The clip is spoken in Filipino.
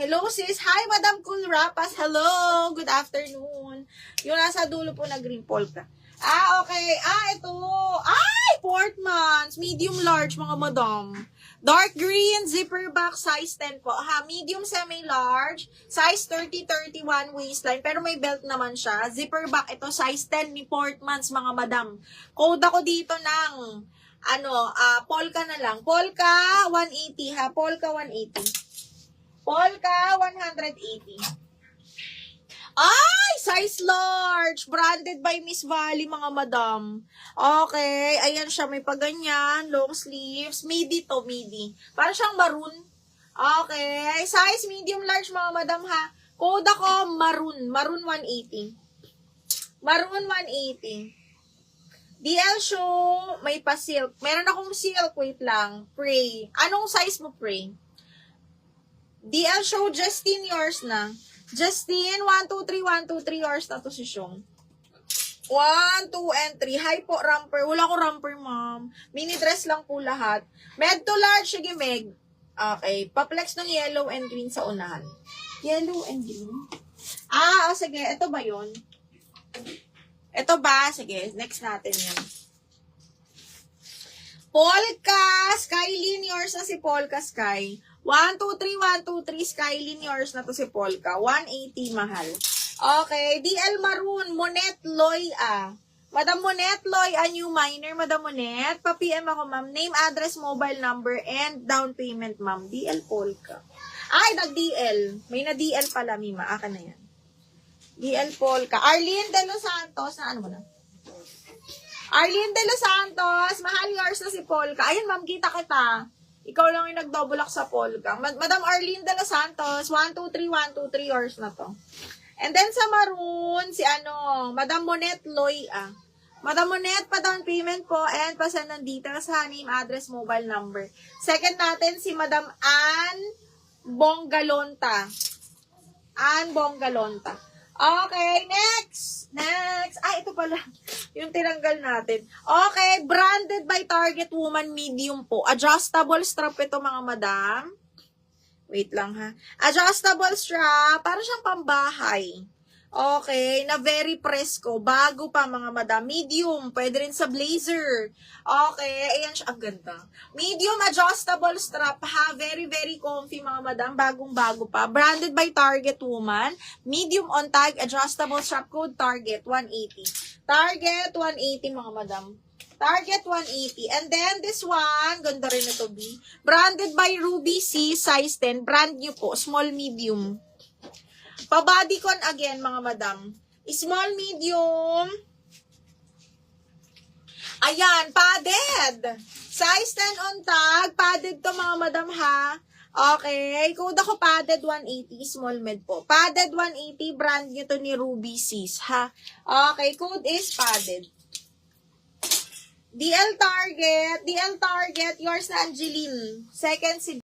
Hello sis. Hi Madam Cool Rapas. Hello. Good afternoon. Yung nasa dulo po na green polka. Okay. Ito. Ay, Portmans. Medium large mga madam. Dark green, zipper back, size 10 po. Medium semi-large, size 30-31 waistline. Pero may belt naman siya. Zipper back, ito size 10 ni Portmans mga madam. Code ako dito ng, polka na lang. Polka 180 ha. Polka 180. Polka 180. Ay! Size large! Branded by Miss Valley, mga madam. Okay. Ayan siya. May paganyan. Long sleeves. Midi to, midi. Parang siyang maroon. Okay. Size medium large, mga madam, ha. Code ako, maroon. Maroon 180. Maroon 180. DL show, may pa-silk. Meron akong silk. Wait lang. Pray. Anong size mo, Pray? DL show, Justine, yours na. Justine, 1, 2, 3, 1, 2, 3, yours na to si Shong. 1, 2, and 3. Hi po, romper. Wala ko romper, ma'am. Mini dress lang po lahat. Med to large, sige, Meg. Okay. Paplex ng yellow and green sa unahan. Yellow and green? Sige. Ito ba yun? Ito ba? Sige, next natin yan. Polka, Skylin, yours na si Polka Sky. 1, 2, 3, 1, 2, 3, Skylin, yours na to si Polka. 180, mahal. Okay, DL Maroon, Monet Loy, Madam Monet Loy, a new minor, Madam Monet. Pa-PM ako, ma'am. Name, address, mobile number, and down payment, ma'am. DL Polka. Ay, nag-DL. May na-DL pala, Mima. Akin na yan. DL Polka. Arlene De Los Santos, na ano mo na? Arlene De Los Santos, mahal, yours na si Polka. Ayun, ma'am, kita kita. Ikaw lang yung nag-double lock sa Polka. Madam Arlene De Los Santos, 1, 2, 3, 1, 2, 3, yours na to. And then sa maroon, si Madam Monet Loy, Madam Monet, pa-down payment po, and pa-send ng details sa name, address, mobile number. Second natin, si Madam Ann Bonggalonta. Ann Bonggalonta. Okay, next. Ito pala. Yung tinanggal natin. Okay, branded by Target Woman medium po. Adjustable strap ito, mga madam. Wait lang, ha. Adjustable strap. Para siyang pambahay. Okay, na very presko. Bago pa, mga madam. Medium. Pwede rin sa blazer. Okay, ayan siya. Ang ganda. Medium adjustable strap, ha. Very, very comfy, mga madam. Bagong-bago pa. Branded by Target Woman. Medium on tag. Adjustable strap code. Target 180. Target 180, mga madam. Target 180. And then, this one, ganda rin ito, B. Branded by Ruby C, size 10. Brand new po. Small, medium. Pa-bodycon again, mga madam. Small, medium. Ayan, padded. Size 10 on tag. Padded to, mga madam, ha. Okay. Code ako padded 180. Small med po. Padded 180. Brand nyo to ni Ruby Sis, ha. Okay. Code is padded. DL Target. Yours na Angeline. Second si